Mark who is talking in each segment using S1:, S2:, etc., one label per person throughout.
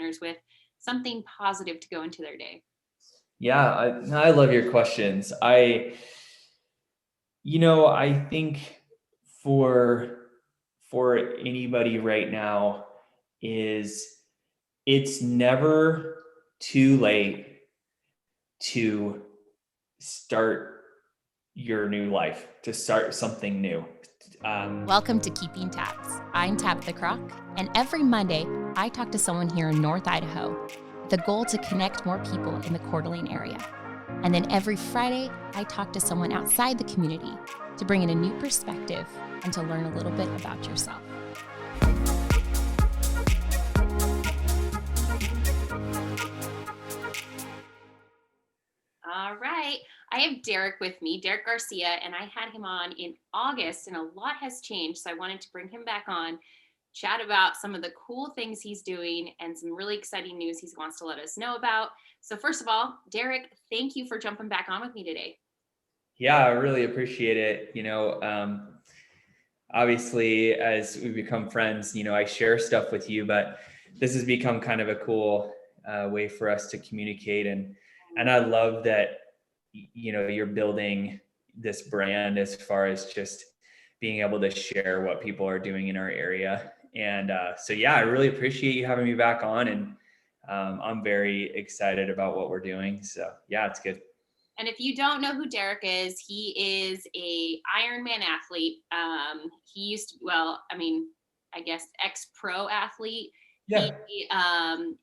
S1: listeners with something positive to go into their day?
S2: Yeah, I love your questions. I think for for anybody right now is it's never too late to start your new life, to start something new.
S3: Welcome to Keeping Tabs. I'm Tabitha Croc, and every Monday, I talk to someone here in North Idaho with the goal to connect more people in the Coeur d'Alene area. And then every Friday, I talk to someone outside the community to bring in a new perspective and to learn a little bit about yourself.
S1: All right. I have Derek with me, Derek Garcia, and I had him on in August, and a lot has changed. So I wanted to bring him back on, chat about some of the cool things he's doing and some really exciting news he wants to let us know about. So first of all, Derek, thank you for jumping back on with me today.
S2: Yeah, I really appreciate it. Obviously, as we become friends, I share stuff with you, but this has become kind of a cool way for us to communicate. And I love that, you're building this brand as far as just being able to share what people are doing in our area. And so, yeah, I really appreciate you having me back on. And I'm very excited about what we're doing. So, yeah, it's good.
S1: And if you don't know who Derek is, he is a Ironman athlete. He used to, I guess ex-pro athlete.
S2: Yeah.
S1: He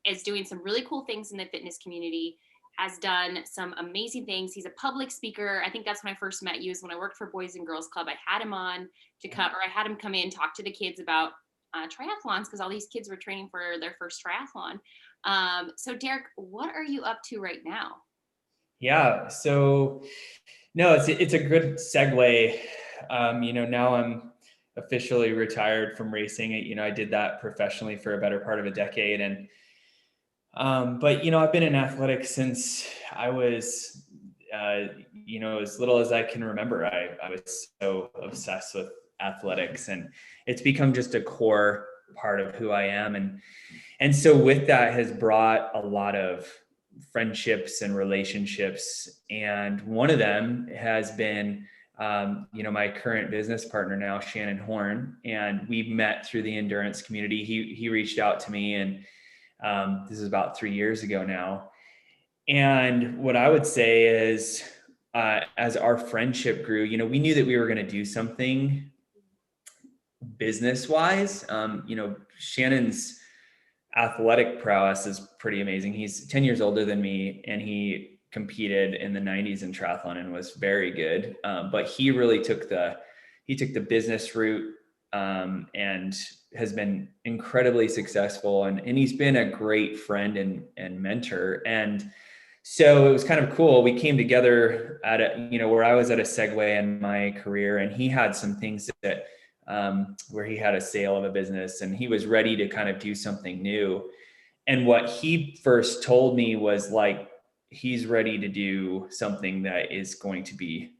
S1: is doing some really cool things in the fitness community, has done some amazing things. He's a public speaker. I think that's when I first met you, is when I worked for Boys and Girls Club. I had him on to come, or I had him come in, talk to the kids about triathlons, because all these kids were training for their first triathlon. So Derek, what are you up to right now?
S2: Yeah. So no, it's a good segue. Now I'm officially retired from racing. I did that professionally for a better part of a decade. But I've been in athletics since I was, as little as I can remember. I was so obsessed with athletics, and it's become just a core part of who I am. And so with that has brought a lot of friendships and relationships. And one of them has been, my current business partner now, Shannon Horn, and we met through the endurance community. He reached out to me, and this is about 3 years ago now. And what I would say is, as our friendship grew, we knew that we were going to do something business wise. Shannon's athletic prowess is pretty amazing. He's 10 years older than me, and he competed in the 90s in triathlon and was very good. But he really took the business route, and has been incredibly successful. And he's been a great friend and mentor. And so it was kind of cool. We came together at where I was at a segue in my career, and he had some things that, where he had a sale of a business and he was ready to kind of do something new. And what he first told me was like, he's ready to do something that is going to be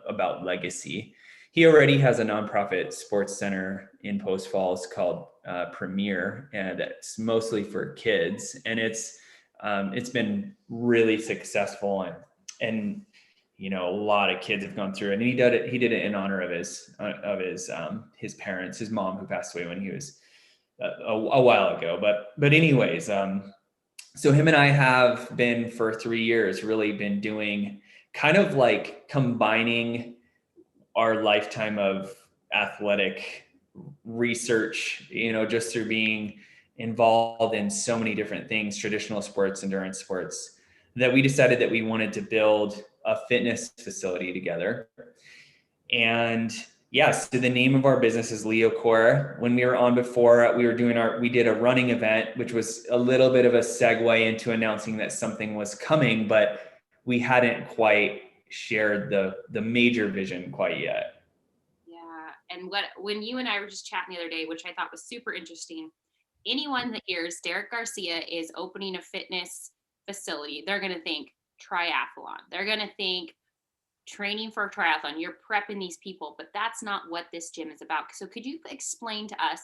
S2: about legacy. He already has a nonprofit sports center in Post Falls called Premier, and it's mostly for kids. And it's been really successful, and a lot of kids have gone through it. And he did it in honor of his parents, his mom, who passed away when he was a while ago. But anyways, so him and I have been for 3 years really been doing kind of like combining our lifetime of athletic research, just through being involved in so many different things, traditional sports, endurance sports, that we decided that we wanted to build a fitness facility together. And yes, so the name of our business is Leo Core. When we were on before, we did a running event, which was a little bit of a segue into announcing that something was coming, but we hadn't quite shared the major vision quite yet.
S1: Yeah. And when you and I were just chatting the other day, which I thought was super interesting, anyone that hears Derek Garcia is opening a fitness facility, they're going to think triathlon. They're going to think training for a triathlon. You're prepping these people, but that's not what this gym is about. So could you explain to us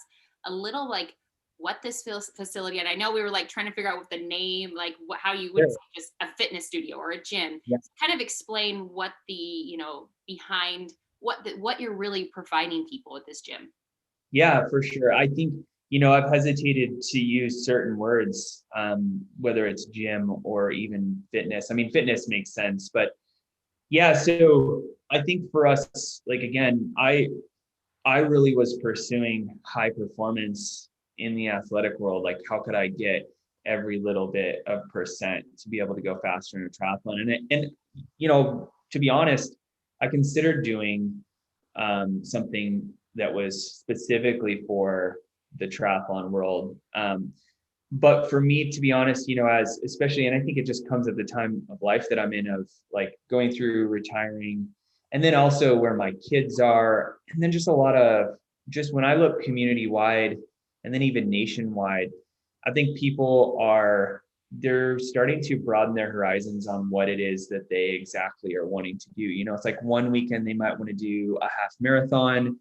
S1: a little, like, what this facility, and I know we were like trying to figure out what the name, like how you would
S2: Sure.
S1: say just a fitness studio or a gym.
S2: Yeah.
S1: Kind of explain what the, behind what you're really providing people at this gym.
S2: Yeah, for sure. I think, I've hesitated to use certain words, whether it's gym or even fitness. I mean, fitness makes sense, but yeah, so I think for us, like, again, I really was pursuing high performance in the athletic world. Like, how could I get every little bit of percent to be able to go faster in a triathlon? And to be honest, I considered doing something that was specifically for the triathlon world. But for me, to be honest, as especially, and I think it just comes at the time of life that I'm in, of like going through retiring, and then also where my kids are, and then just a lot of, just when I look community wide and then even nationwide, I think they're starting to broaden their horizons on what it is that they exactly are wanting to do. It's like one weekend they might want to do a half marathon.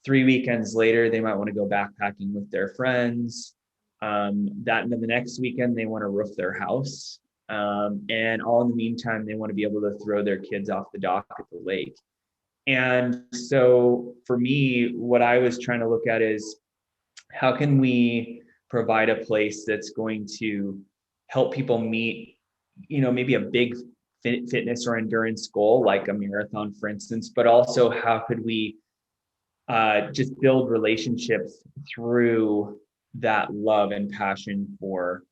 S2: 3 weekends later, they might want to go backpacking with their friends. That the next weekend, they want to roof their house. And all in the meantime, they want to be able to throw their kids off the dock at the lake. And so for me, what I was trying to look at is, how can we provide a place that's going to help people meet, maybe a big fitness or endurance goal, like a marathon, for instance, but also how could we just build relationships through that love and passion for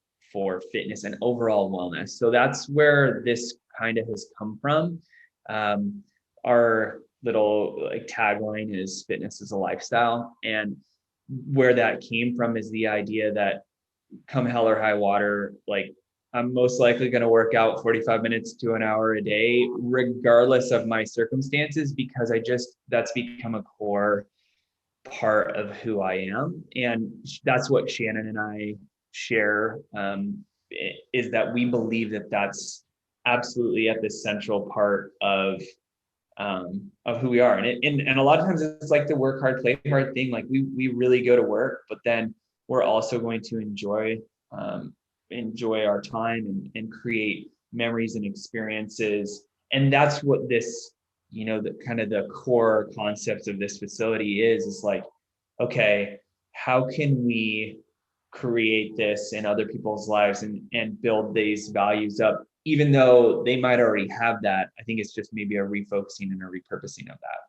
S2: fitness and overall wellness. So that's where this kind of has come from. Our little like tagline is "Fitness is a lifestyle," and where that came from is the idea that come hell or high water, like, I'm most likely going to work out 45 minutes to an hour a day, regardless of my circumstances, because that's become a core part of who I am. And that's what Shannon and I share, is that we believe that that's absolutely at the central part of who we are. And a lot of times it's like the work hard, play hard thing. Like we really go to work, but then we're also going to enjoy our time and create memories and experiences. And that's what this, the kind of the core concepts of this facility is like, okay, how can we create this in other people's lives and build these values up, even though they might already have that. I think it's just maybe a refocusing and a repurposing of that.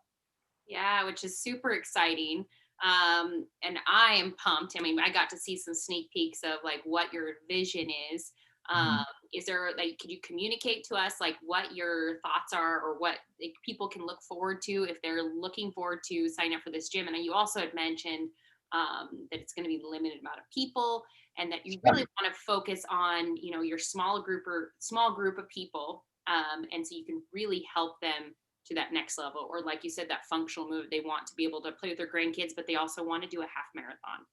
S1: Yeah, which is super exciting. And I am pumped. I mean, I got to see some sneak peeks of like what your vision is. Um, is there, like, could you communicate to us like what your thoughts are, or what, like, people can look forward to if they're looking forward to sign up for this gym? And you also had mentioned that it's going to be a limited amount of people, and that you really want to focus on, your small group of people, and so you can really help them to that next level, or like you said, that functional move. They want to be able to play with their grandkids, but they also want to do a half marathon.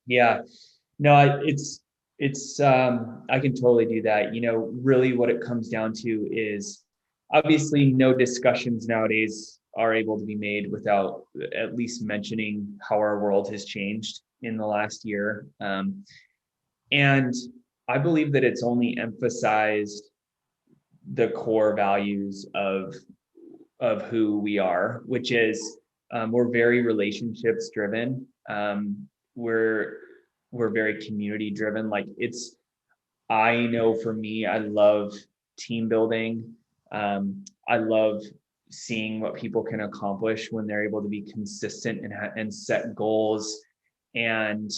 S2: Yeah, no, it's I can totally do that. Really what it comes down to is, obviously no discussions nowadays are able to be made without at least mentioning how our world has changed in the last year. And I believe that it's only emphasized the core values of who we are, which is, we're very relationships driven. We're very community driven. Like, I know for me, I love team building. I love seeing what people can accomplish when they're able to be consistent and set goals and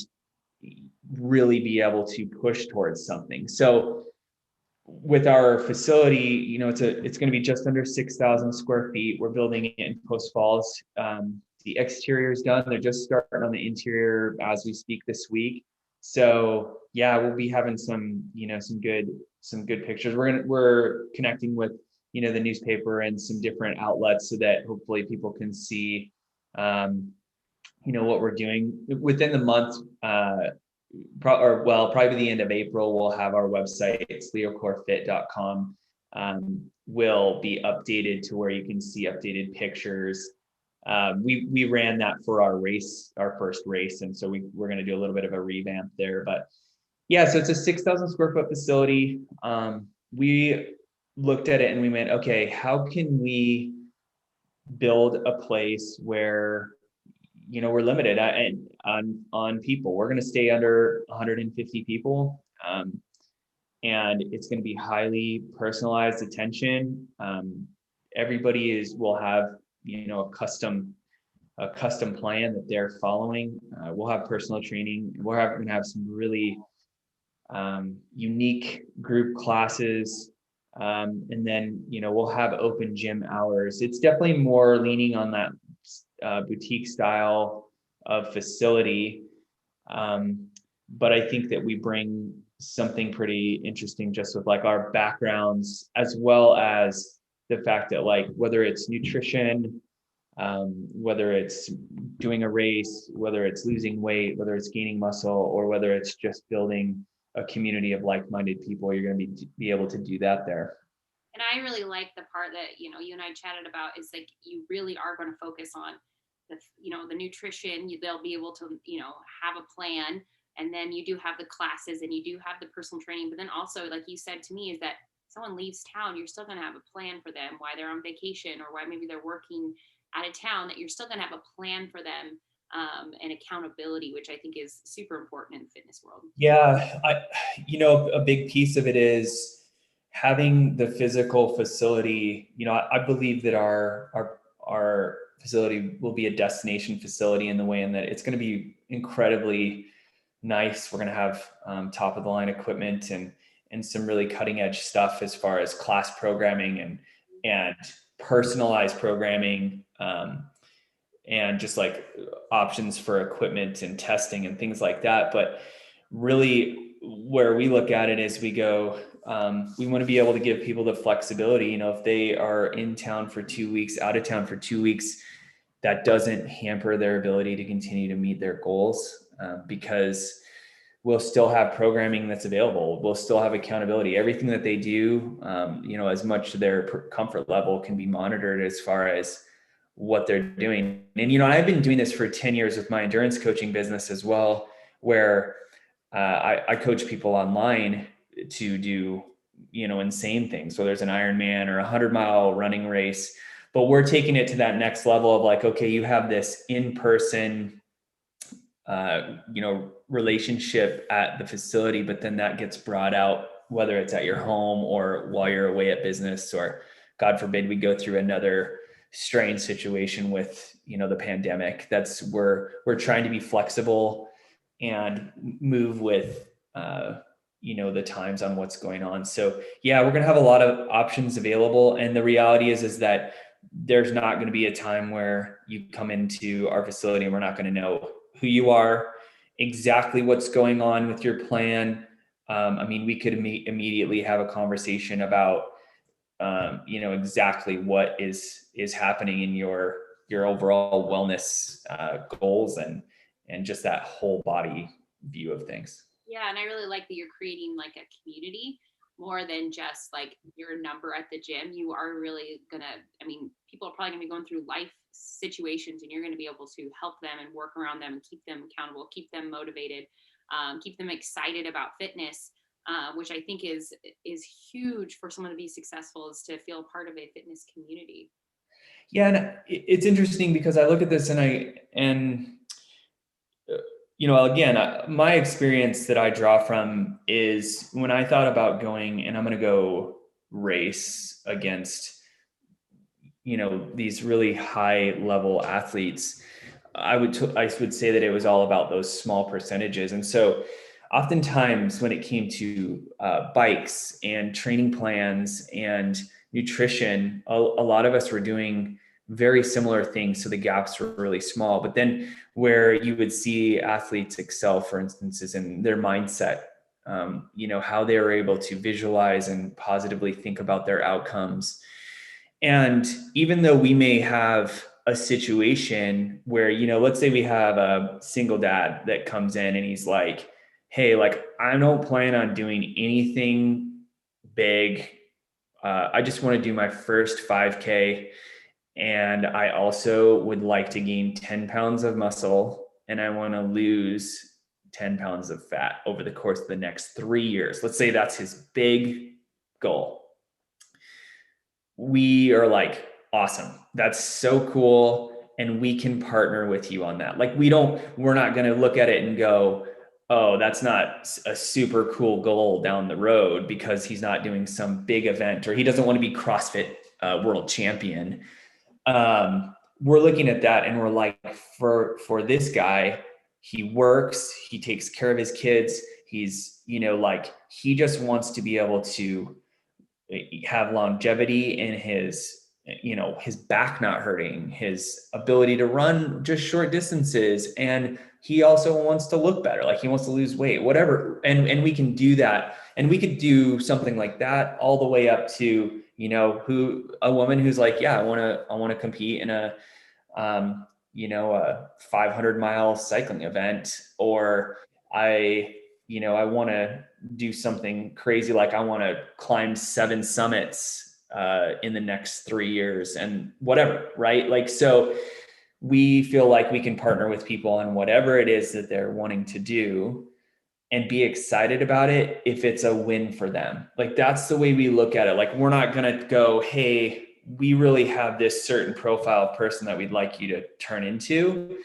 S2: really be able to push towards something. So with our facility, it's going to be just under 6,000 square feet. We're building it in Post Falls. The exterior is done. They're just starting on the interior as we speak this week. So yeah, we'll be having some good pictures. We're connecting with, the newspaper and some different outlets so that hopefully people can see, what we're doing within the month. Probably the end of April, we'll have our website, it's leocorefit.com, will be updated to where you can see updated pictures We ran that for our first race. And so we're going to do a little bit of a revamp there, but yeah, so it's a 6,000 square foot facility. We looked at it and we went, okay, how can we build a place where, we're limited on people. We're going to stay under 150 people. And it's going to be highly personalized attention. Everybody will have, a custom plan that they're following. We'll have personal training. We're going to have some really unique group classes. And then, we'll have open gym hours. It's definitely more leaning on that boutique style of facility. But I think that we bring something pretty interesting just with like our backgrounds, as well as the fact that like, whether it's nutrition, whether it's doing a race, whether it's losing weight, whether it's gaining muscle, or whether it's just building a community of like-minded people, you're going to be able to do that there.
S1: And I really like the part that, you and I chatted about is like, you really are going to focus on the nutrition. They'll be able to, have a plan. And then you do have the classes and you do have the personal training. But then also, like you said to me, is that someone leaves town, you're still going to have a plan for them, why they're on vacation or why maybe they're working out of town, that you're still going to have a plan for them, and accountability, which I think is super important in the fitness world.
S2: Yeah. A big piece of it is having the physical facility. I believe that our facility will be a destination facility in the way in that it's going to be incredibly nice. We're going to have top of the line equipment and some really cutting edge stuff as far as class programming and personalized programming, and just like options for equipment and testing and things like that. But really where we look at it is we go, we want to be able to give people the flexibility, if they are in town for 2 weeks, out of town for 2 weeks, that doesn't hamper their ability to continue to meet their goals, because we'll still have programming that's available. We'll still have accountability. Everything that they do, as much to their comfort level can be monitored as far as what they're doing. And, I've been doing this for 10 years with my endurance coaching business as well, where I coach people online to do, insane things. So there's an Ironman or 100-mile running race, but we're taking it to that next level of like, okay, you have this in-person, relationship at the facility, but then that gets brought out, whether it's at your home or while you're away at business, or God forbid, we go through another strange situation with, the pandemic. We're trying to be flexible and move with, the times on what's going on. So yeah, we're going to have a lot of options available. And the reality is that there's not going to be a time where you come into our facility and we're not going to know who you are, exactly what's going on with your plan. We could immediately have a conversation about, exactly what is happening in your overall wellness goals and just that whole body view of things.
S1: Yeah, and I really like that you're creating like a community more than just like your number at the gym. You are really people are probably gonna be going through life situations, and you're gonna be able to help them and work around them and keep them accountable, keep them motivated, keep them excited about fitness, which I think is huge for someone to be successful, is to feel part of a fitness community.
S2: Yeah, and it's interesting because I look at this again, my experience that I draw from is when I thought about going and I'm going to go race against, these really high level athletes, I would say that it was all about those small percentages. And so oftentimes when it came to bikes and training plans and nutrition, a lot of us were doing very similar things. So the gaps were really small. But then where you would see athletes excel, for instance, is in their mindset, how they were able to visualize and positively think about their outcomes. And even though we may have a situation where, let's say we have a single dad that comes in and he's like, hey, like, I don't plan on doing anything big. I just want to do my first 5K. And I also would like to gain 10 pounds of muscle, and I want to lose 10 pounds of fat over the course of the next 3 years. Let's say that's his big goal. We are like, awesome. That's so cool. And we can partner with you on that. Like, we're not going to look at it and go, oh, that's not a super cool goal down the road because he's not doing some big event or he doesn't want to be CrossFit world champion. We're looking at that and we're like, for this guy, he works, he takes care of his kids. He's, like, he just wants to be able to have longevity in his back not hurting, his ability to run just short distances. And he also wants to look better. Like, he wants to lose weight, whatever. And we can do that. And we could do something like that all the way up to, a woman who's like, yeah, I want to compete in a 500-mile cycling event, or I want to do something crazy. Like, I want to climb 7 summits in the next 3 years and whatever. Right. Like, so we feel like we can partner with people on whatever it is that they're wanting to do and be excited about it if it's a win for them. Like, that's the way we look at it. Like, we're not going to go, hey, we really have this certain profile of person that we'd like you to turn into.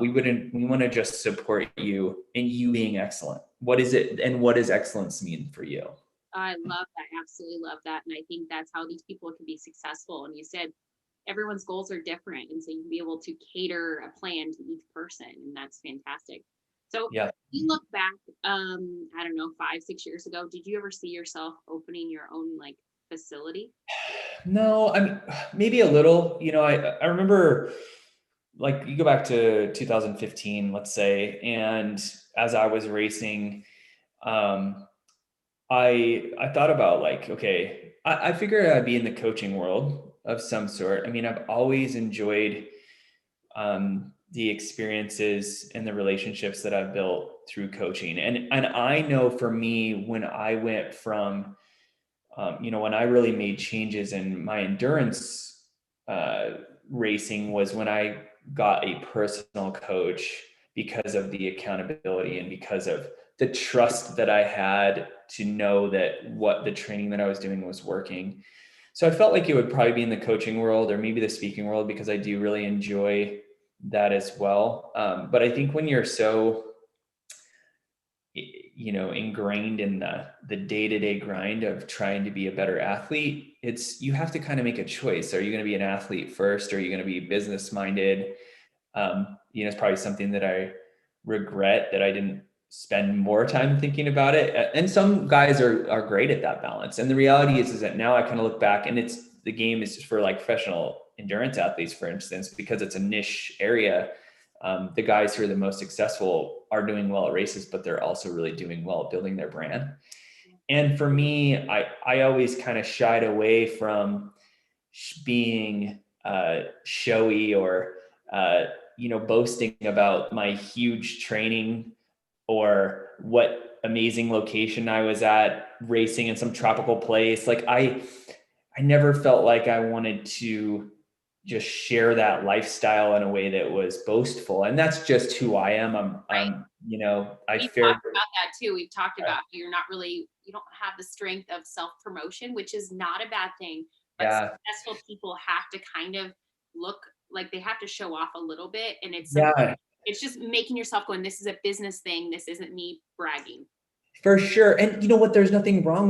S2: We want to just support you in you being excellent. What is it? And what does excellence mean for you?
S1: I love that. Absolutely love that. And I think that's how these people can be successful. And you said everyone's goals are different. And so you can be able to cater a plan to each person. And that's fantastic. So
S2: yeah.
S1: You look back, I don't know, 5-6 years ago, did you ever see yourself opening your own facility?
S2: No, I mean, maybe a little. I remember, like, you go back to 2015, let's say, and as I was racing, I thought about, like, okay, I figured I'd be in the coaching world of some sort. I mean, I've always enjoyed the experiences and the relationships that I've built through coaching. And I know for me, when I went from, when I really made changes in my endurance racing was when I got a personal coach, because of the accountability and because of the trust that I had to know that what the training that I was doing was working. So I felt like it would probably be in the coaching world or maybe the speaking world, because I do really enjoy that as well. But I think when you're so, ingrained in the day-to-day grind of trying to be a better athlete, you have to kind of make a choice. Are you going to be an athlete first? Or are you going to be business minded? It's probably something that I regret that I didn't spend more time thinking about it. And some guys are great at that balance. And the reality is that now I kind of look back, and the game is just for like professional endurance athletes, for instance, because it's a niche area. The guys who are the most successful are doing well at races, but they're also really doing well at building their brand. And for me, I always kind of shied away from being showy or, boasting about my huge training or what amazing location I was at racing in some tropical place. Like, I never felt like I wanted to just share that lifestyle in a way that was boastful. And that's just who I am. I'm
S1: We've talked about that too. We've talked about you don't have the strength of self-promotion, which is not a bad thing. But successful people have to kind of look like they have to show off a little bit. And it's just making yourself going, this is a business thing. This isn't me bragging.
S2: For sure. And you know what? There's nothing wrong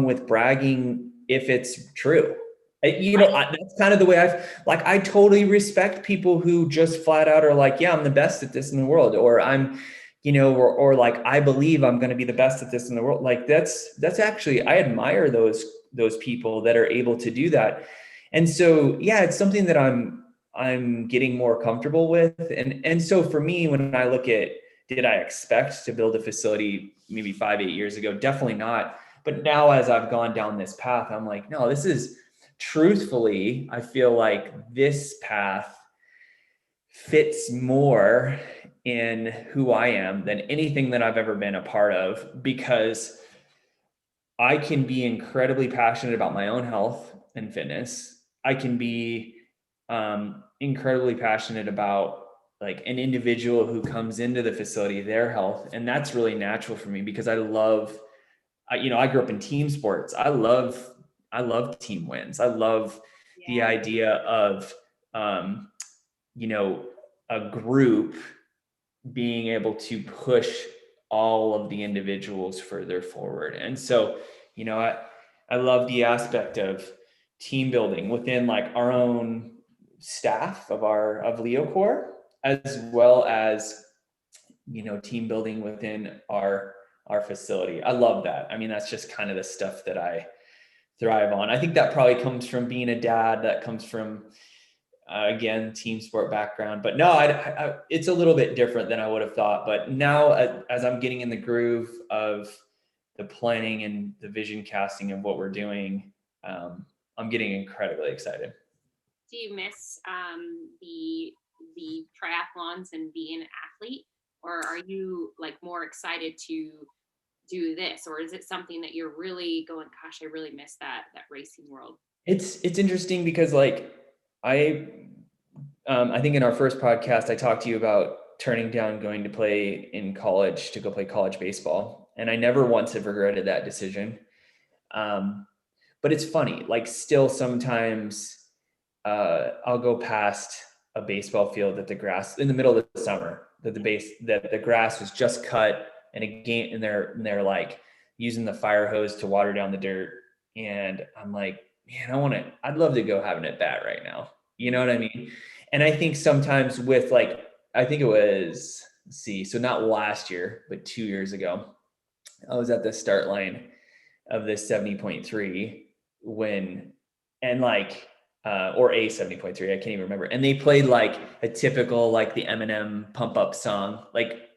S2: with bragging if it's true. That's kind of the way I totally respect people who just flat out are like, yeah, I'm the best at this in the world, or I'm, or like, I believe I'm going to be the best at this in the world. Like, that's actually, I admire those people that are able to do that. And so, yeah, it's something that I'm getting more comfortable with. And so for me, when I look at, did I expect to build a facility maybe 5-8 years ago? Definitely not. But now, as I've gone down this path, I'm like, no, truthfully, I feel like this path fits more in who I am than anything that I've ever been a part of, because I can be incredibly passionate about my own health and fitness. I can be incredibly passionate about like an individual who comes into the facility, their health. And that's really natural for me because I grew up in team sports. I love team wins. I love the idea of, a group being able to push all of the individuals further forward. And so, I love the aspect of team building within like our own staff of Leo Core, as well as, team building within our facility. I love that. I mean, that's just kind of the stuff that I thrive on. I think that probably comes from being a dad. That comes from, again, team sport background. But no, it's a little bit different than I would have thought. But now, as I'm getting in the groove of the planning and the vision casting of what we're doing, I'm getting incredibly excited.
S1: Do you miss the triathlons and being an athlete, or are you like more excited to do this, or is it something that you're really going, gosh, I really miss that racing world?
S2: It's interesting because like I think in our first podcast, I talked to you about turning down going to play in college to go play college baseball. And I never once have regretted that decision. But it's funny, like still sometimes I'll go past a baseball field that the grass in the middle of the summer, that the grass was just cut and and they're like using the fire hose to water down the dirt. And I'm like, man, I'd love to go have an at bat right now. You know what I mean? And I think sometimes with like, I think it was, so not last year, but 2 years ago, I was at the start line of this 70.3 or a 70.3, I can't even remember. And they played like a typical, like the Eminem pump up song, like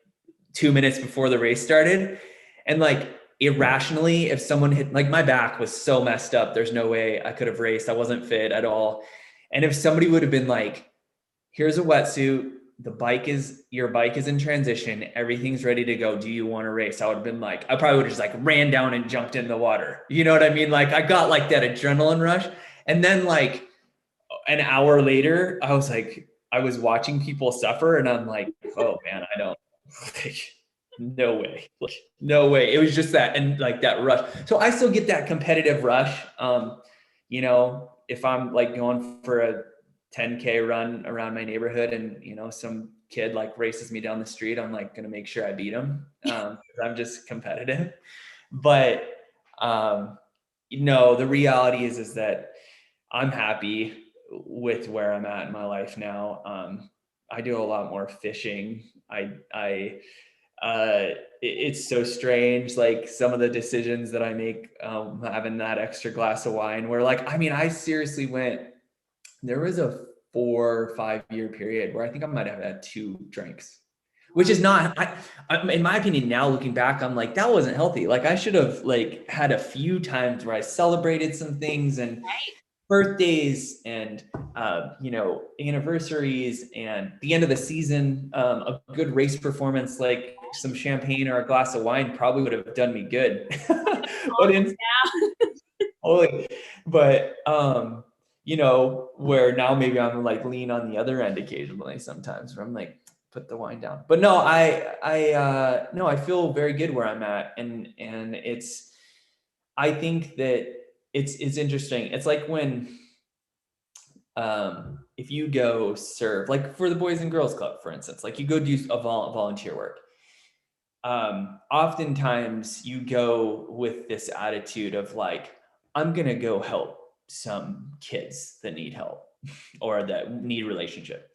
S2: 2 minutes before the race started. And like irrationally, if someone hit, like my back was so messed up, there's no way I could have raced. I wasn't fit at all. And if somebody would have been like, here's a wetsuit, your bike is in transition, everything's ready to go, do you want to race? I would have been like, I probably would have just like ran down and jumped in the water. You know what I mean? Like I got like that adrenaline rush. And then like an hour later, I was watching people suffer and I'm like, oh man, I don't like, no way. Like, no way. It was just that, and like that rush. So I still get that competitive rush. If I'm like going for a 10K run around my neighborhood and, some kid like races me down the street, I'm like going to make sure I beat him. I'm just competitive. But, the reality is that I'm happy with where I'm at in my life now. I do a lot more fishing. It's so strange. Like some of the decisions that I make, having that extra glass of wine where like, I seriously there was a 4 or 5 year period where I think I might've had 2 drinks, which is not, in my opinion, now looking back, I'm like, that wasn't healthy. Like I should have like had a few times where I celebrated some things and birthdays and, anniversaries and the end of the season, a good race performance, like some champagne or a glass of wine probably would have done me good. Where now maybe I'm like lean on the other end occasionally sometimes where I'm like, put the wine down. But no, I feel very good where I'm at. And I think that it's interesting. It's like when, if you go serve, like for the Boys and Girls Club, for instance, like you go do a volunteer work. Oftentimes you go with this attitude of like, I'm going to go help some kids that need help or that need relationship.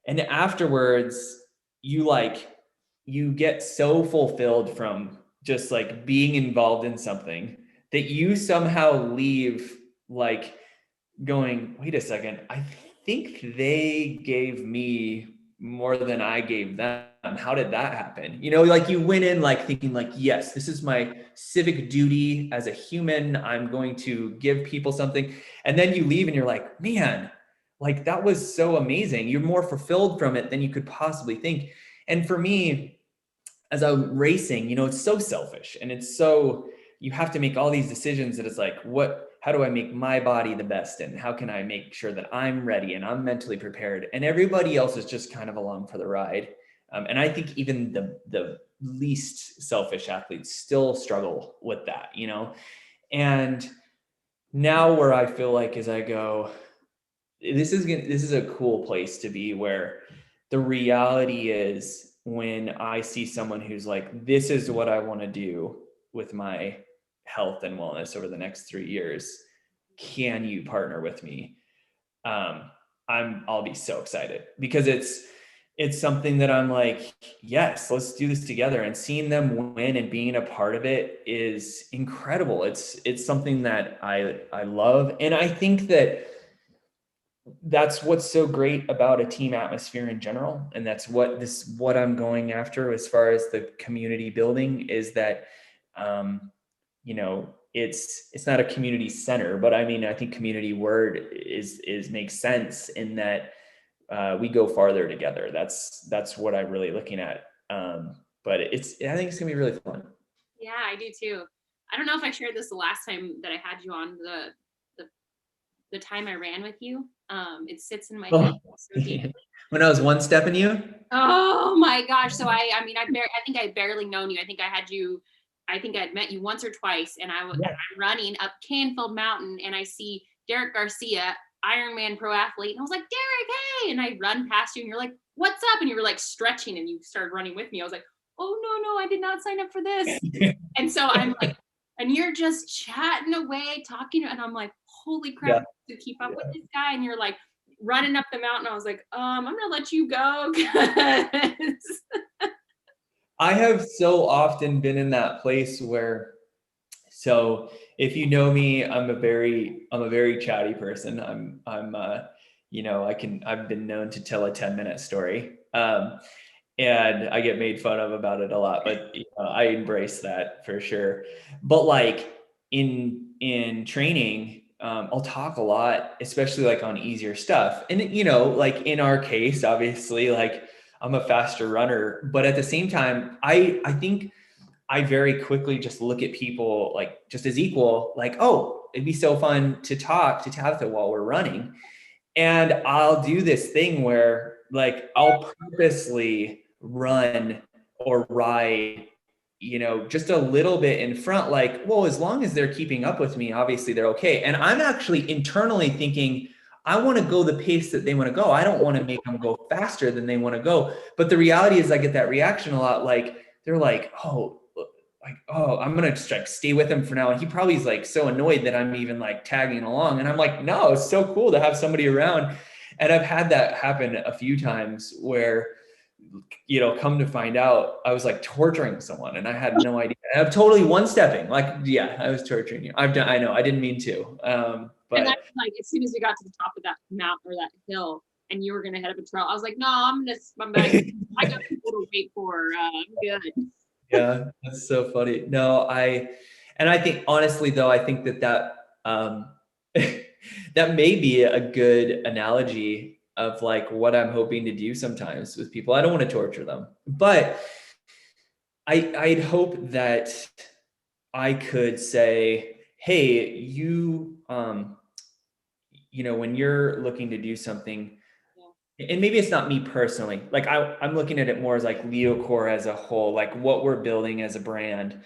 S2: And afterwards you get so fulfilled from just like being involved in something that you somehow leave like going, wait a second, I think they gave me more than I gave them. How did that happen? Like you went in like thinking like, yes, this is my civic duty as a human. I'm going to give people something. And then you leave and you're like, man, like that was so amazing. You're more fulfilled from it than you could possibly think. And for me, as I'm racing, it's so selfish and it's so, you have to make all these decisions that it's like, how do I make my body the best? And how can I make sure that I'm ready and I'm mentally prepared? And everybody else is just kind of along for the ride. And I think even the least selfish athletes still struggle with that, you know? And now where I feel like as I go, this is a cool place to be, where the reality is when I see someone who's like, this is what I want to do with my health and wellness over the next 3 years. Can you partner with me? I'll be so excited, because it's something that I'm like, yes, let's do this together. And seeing them win and being a part of it is incredible. It's something that I love. And I think that's what's so great about a team atmosphere in general. And that's what I'm going after as far as the community building, is that, you know, it's not a community center, but I mean, I think community word is makes sense in that, we go farther together. That's what I'm really looking at. But I think it's gonna be really fun.
S1: Yeah, I do too. I don't know if I shared this the last time that I had you on, the time I ran with you. It sits in my head so deeply.
S2: When I was one stepping you.
S1: Oh my gosh. So I mean, I think I barely known you. I think I'd met you once or twice, and I'm running up Canfield Mountain, and I see Derek Garcia, Ironman pro athlete, and I was like, Derek, hey! And I run past you, and you're like, what's up? And you were like stretching, and you started running with me. I was like, oh no, I did not sign up for this. And so I'm like, and you're just chatting away, talking, and I'm like, holy crap, to keep up with this guy. And you're like running up the mountain. I was like, I'm gonna let you go.
S2: I have so often been in that place where, so if you know me, I'm a very chatty person. You know, I've been known to tell a 10-minute story. And I get made fun of about it a lot, but you know, I embrace that for sure. But like in training, I'll talk a lot, especially like on easier stuff. And you know, like in our case, obviously, like I'm a faster runner, but at the same time, I think I very quickly just look at people like just as equal, like, oh, it'd be so fun to talk to Tabitha while we're running. And I'll do this thing where like I'll purposely run or ride, you know, just a little bit in front, like, well, as long as they're keeping up with me, obviously they're okay. And I'm actually internally thinking, I want to go the pace that they want to go. I don't want to make them go faster than they want to go. But the reality is I get that reaction a lot. Like they're like, oh, I'm going to just like stay with him for now. And he probably is like so annoyed that I'm even like tagging along. And I'm like, no, it's so cool to have somebody around. And I've had that happen a few times where, you know, come to find out I was like torturing someone and I had no idea. And I'm totally one-stepping. Like, yeah, I was torturing you. I know, I didn't mean to. But
S1: and that's like, as soon as we got to the top of that mountain or that hill and you were going to head up a trail, I was like, no, I'm back. I got people to wait for. I'm good.
S2: Yeah, that's so funny. No, I think honestly though, I think that that may be a good analogy of like what I'm hoping to do sometimes with people. I don't want to torture them, but I'd hope that I could say, hey, you know, when you're looking to do something, and maybe it's not me personally, like I'm looking at it more as like LeoCore as a whole, like what we're building as a brand.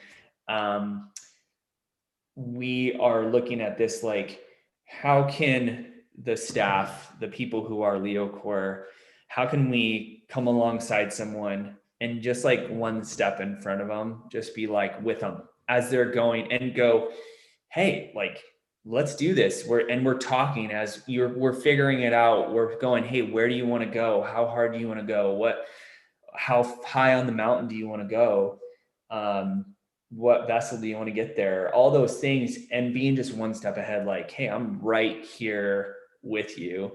S2: We are looking at this, like, how can the staff, the people who are LeoCore, how can we come alongside someone and just like one step in front of them, just be like with them as they're going and go, hey, like, let's do this. We're talking as we're figuring it out. We're going, hey, where do you want to go? How hard do you want to go? How high on the mountain do you want to go? What vessel do you want to get there? All those things, and being just one step ahead, like, hey, I'm right here with you.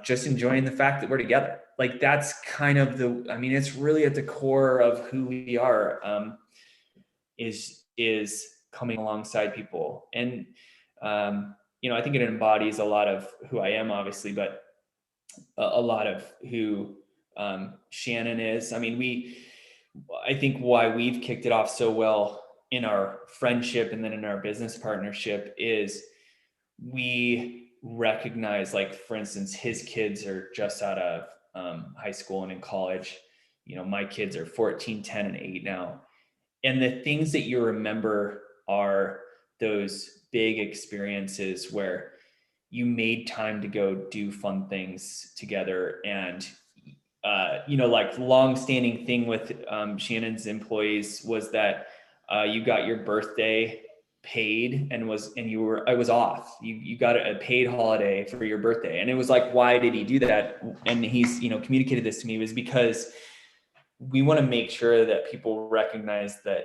S2: Just enjoying the fact that we're together. Like that's kind of it's really at the core of who we are, is coming alongside people. And, you know, I think it embodies a lot of who I am, obviously, but a lot of who Shannon is. I mean, I think why we've kicked it off so well in our friendship and then in our business partnership is we recognize, like, for instance, his kids are just out of high school and in college. My kids are 14, 10, and 8 now. And the things that you remember are those big experiences where you made time to go do fun things together. And like, long-standing thing with Shannon's employees was that you got your birthday paid, and I was off. You got a paid holiday for your birthday. And it was like, why did he do that? And he's, communicated this to me, was because we want to make sure that people recognize that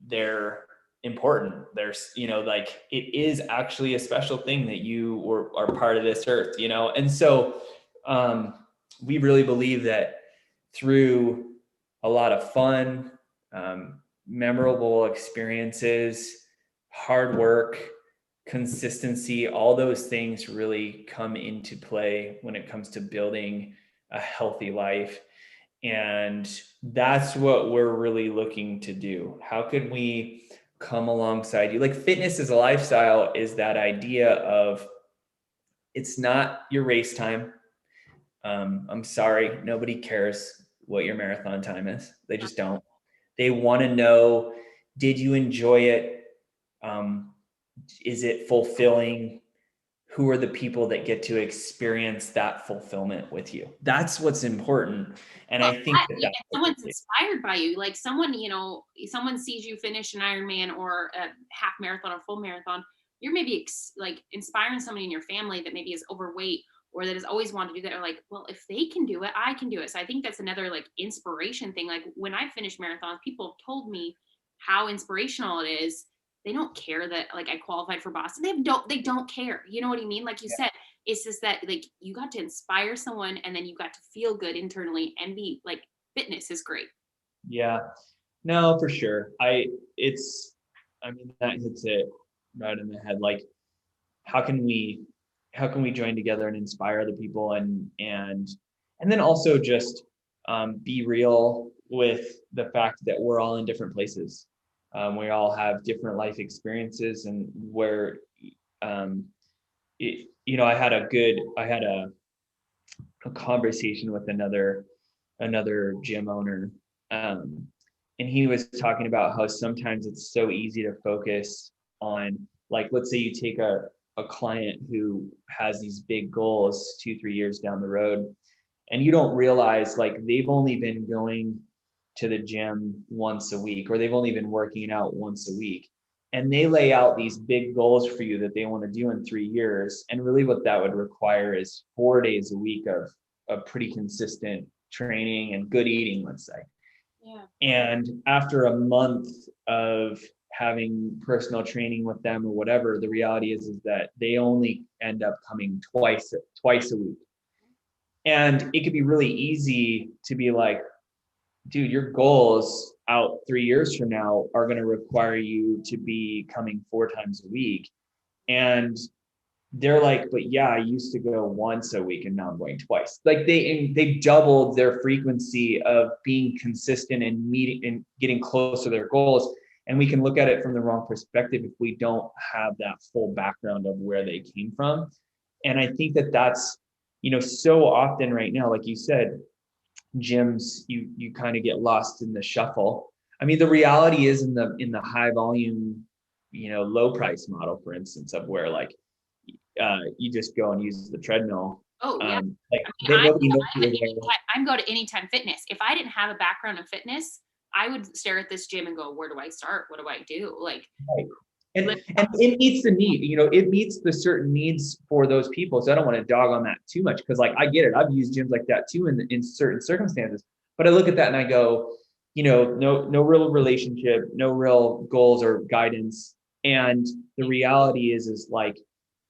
S2: they're important. There's, like, it is actually a special thing that you are part of this earth, And so we really believe that through a lot of fun, memorable experiences, hard work, consistency, all those things really come into play when it comes to building a healthy life. And that's what we're really looking to do. How could we come alongside you? Like, fitness as a lifestyle is that idea of, it's not your race time. I'm sorry, nobody cares what your marathon time is. They just don't. They want to know, did you enjoy it? Is it fulfilling? Who are the people that get to experience that fulfillment with you? That's what's important. And I think that
S1: someone's inspired by you, like someone sees you finish an Ironman or a half marathon or full marathon. You're maybe like inspiring somebody in your family that maybe is overweight or that has always wanted to do that, or like, well, if they can do it, I can do it. So I think that's another like inspiration thing. Like, when I finish marathons, people have told me how inspirational it is. They don't care that like I qualified for Boston. They don't care. You know what I mean? Like you said, it's just that like you got to inspire someone, and then you got to feel good internally and be like, fitness is great.
S2: Yeah, no, for sure. I mean, that hits it right in the head. Like, how can we join together and inspire other people, and then also just be real with the fact that we're all in different places. We all have different life experiences, and where I had a conversation with another gym owner, and he was talking about how sometimes it's so easy to focus on, like, let's say you take a client who has these big goals 2-3 years down the road, and you don't realize, like, they've only been going to the gym once a week, or they've only been working out once a week, and they lay out these big goals for you that they want to do in 3 years. And really what that would require is 4 days a week of pretty consistent training and good eating, let's say.
S1: Yeah.
S2: And after a month of having personal training with them or whatever, the reality is that they only end up coming twice a week. And it could be really easy to be like, dude, your goals out 3 years from now are going to require you to be coming 4 times a week. And they're like, but yeah, I used to go once a week and now I'm going twice. Like, they doubled their frequency of being consistent and meeting and getting close to their goals. And we can look at it from the wrong perspective if we don't have that full background of where they came from. And I think that that's, so often right now, like you said, gyms, you kind of get lost in the shuffle. I mean, the reality is in the high volume, low price model, for instance, of where, like, you just go and use the treadmill.
S1: Oh yeah.
S2: Like,
S1: I'm go to Anytime Fitness. If I didn't have a background in fitness, I would stare at this gym and go, where do I start? What do I do? Like,
S2: right. And it meets the need, it meets the certain needs for those people. So I don't want to dog on that too much, because, like, I get it. I've used gyms like that too in certain circumstances. But I look at that and I go, no real relationship, no real goals or guidance. And the reality is like,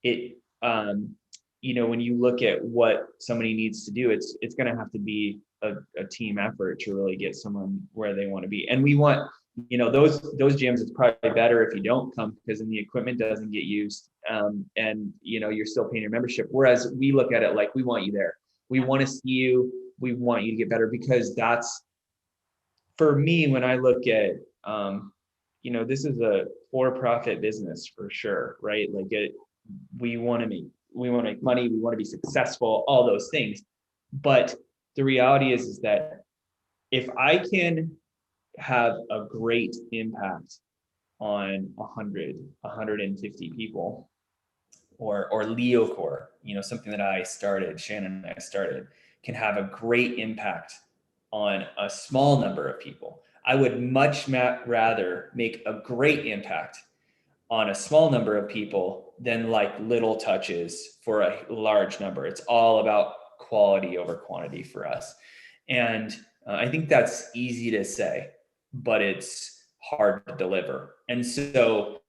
S2: it, when you look at what somebody needs to do, it's going to have to be a team effort to really get someone where they want to be. And we want, those gyms, it's probably better if you don't come, because then the equipment doesn't get used, and you're still paying your membership. Whereas we look at it like, we want you there. We want to see you. We want you to get better, because that's, for me, when I look at, this is a for-profit business for sure, right? Like, we want to make money, we want to be successful, all those things. But the reality is that if I can have a great impact on 100, 150 people, or LeoCore, something that Shannon and I started, can have a great impact on a small number of people. I would much rather make a great impact on a small number of people than like little touches for a large number. It's all about quality over quantity for us. And I think that's easy to say, but it's hard to deliver. And so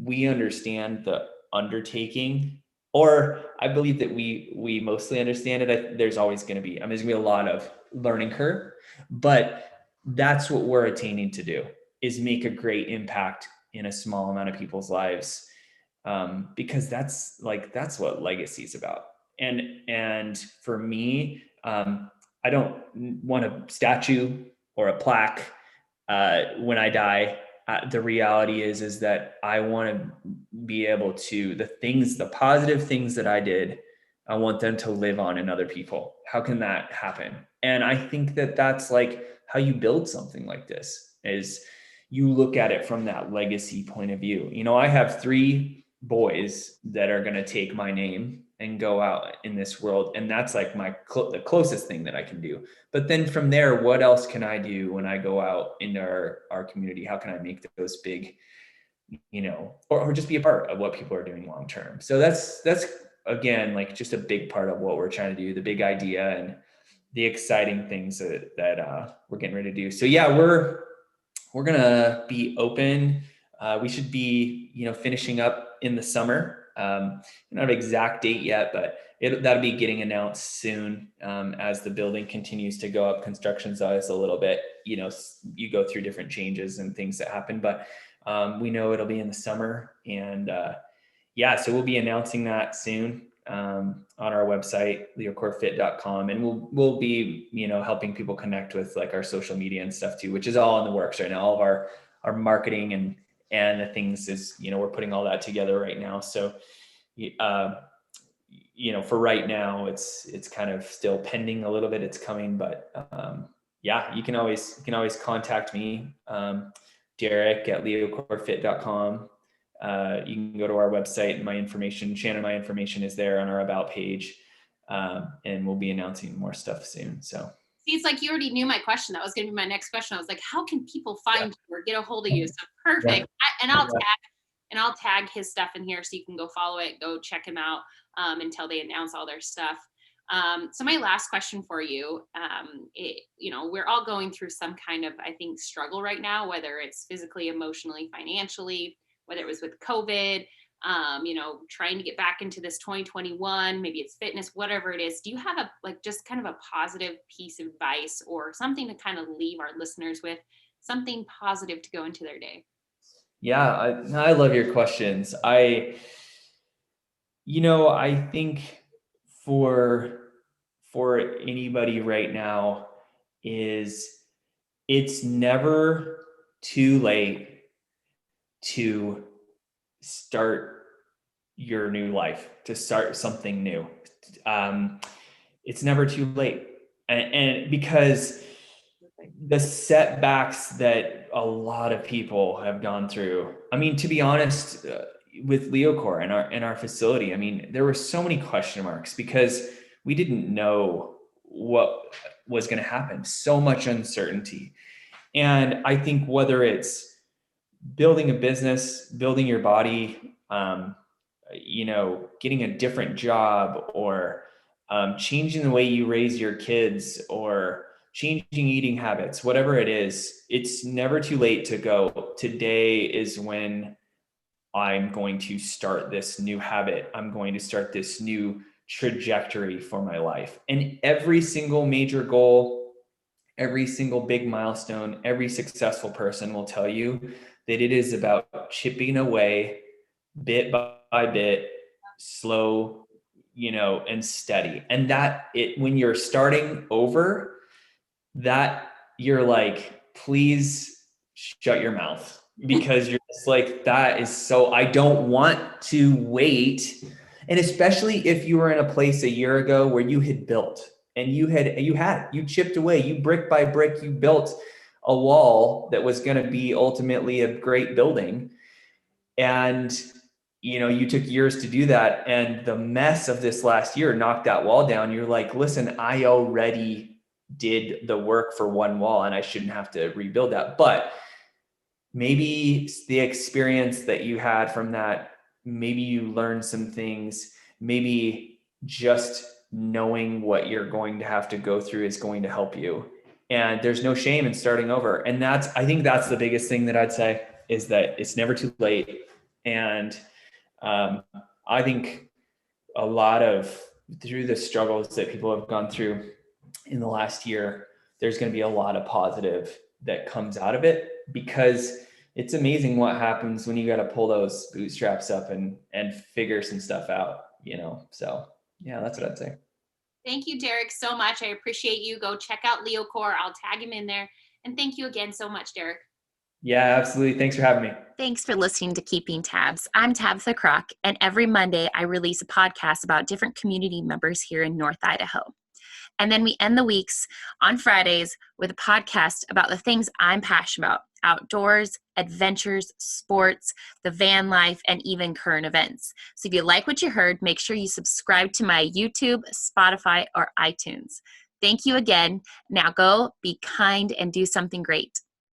S2: we understand the undertaking, or I believe that we mostly understand it. There's always going to be, there's going to be a lot of learning curve, but that's what we're attaining to do, is make a great impact in a small amount of people's lives. Because that's what legacy is about. And for me, I don't want a statue or a plaque when I die. The reality is that I want to be able to, the positive things that I did, I want them to live on in other people. How can that happen? And I think that that's like how you build something like this, is you look at it from that legacy point of view. I have 3 boys that are going to take my name and go out in this world. And that's like the closest thing that I can do. But then from there, what else can I do when I go out into our community? How can I make those big, or just be a part of what people are doing long-term? So that's again, like just a big part of what we're trying to do, the big idea and the exciting things that we're getting ready to do. So yeah, we're going to be open. We should be, finishing up in the summer. Not an exact date yet, but that'll be getting announced soon. As the building continues to go up, construction size a little bit, you go through different changes and things that happen, but we know it'll be in the summer. And so we'll be announcing that soon on our website, leocorefit.com. And we'll be, helping people connect with like our social media and stuff too, which is all in the works right now. All of our marketing and the things is, we're putting all that together right now. So, for right now, it's kind of still pending a little bit. It's coming, but you can always contact me, Derek at leocorefit.com. You can go to our website and my information is there on our about page. And we'll be announcing more stuff soon. So.
S1: See, it's like you already knew my question. That was going to be my next question. I was like, how can people find you or get a hold of you? So perfect. I'll tag his stuff in here so you can go follow it, go check him out until they announce all their stuff. So my last question for you, we're all going through some kind of, I think, struggle right now, whether it's physically, emotionally, financially, whether it was with COVID, trying to get back into this 2021, maybe it's fitness, whatever it is. Do you have just kind of a positive piece of advice or something to kind of leave our listeners with, something positive to go into their day?
S2: Yeah, I love your questions. I think for anybody right now it's never too late to start your new life, to start something new. It's never too late. And because the setbacks that a lot of people have gone through, to be honest, with LeoCore and our facility, there were so many question marks because we didn't know what was going to happen. So much uncertainty. And I think whether it's building a business, building your body, getting a different job, or changing the way you raise your kids, or changing eating habits, whatever it is, it's never too late to go. Today is when I'm going to start this new habit. I'm going to start this new trajectory for my life. And every single major goal, every single big milestone, every successful person will tell you that it is about chipping away bit by bit, slow, and steady. And that when you're starting over, that you're like, please shut your mouth. because you're just like, that is so, I don't want to wait. And especially if you were in a place a year ago where you had built and you chipped away, you brick by brick, you built a wall that was going to be ultimately a great building. And, you took years to do that. And the mess of this last year knocked that wall down. You're like, listen, I already did the work for one wall and I shouldn't have to rebuild that. But maybe the experience that you had from that, maybe you learned some things, maybe just knowing what you're going to have to go through is going to help you. And there's no shame in starting over. And I think that's the biggest thing that I'd say, is that it's never too late. And I think through the struggles that people have gone through in the last year, there's going to be a lot of positive that comes out of it, because it's amazing what happens when you got to pull those bootstraps up and figure some stuff out, So yeah, that's what I'd say.
S1: Thank you, Derek, so much. I appreciate you. Go check out Leo Core. I'll tag him in there. And thank you again so much, Derek.
S2: Yeah, absolutely. Thanks for having me.
S3: Thanks for listening to Keeping Tabs. I'm Tabitha Crock, and every Monday I release a podcast about different community members here in North Idaho. And then we end the weeks on Fridays with a podcast about the things I'm passionate about: outdoors, adventures, sports, the van life, and even current events. So if you like what you heard, make sure you subscribe to my YouTube, Spotify, or iTunes. Thank you again. Now go be kind and do something great.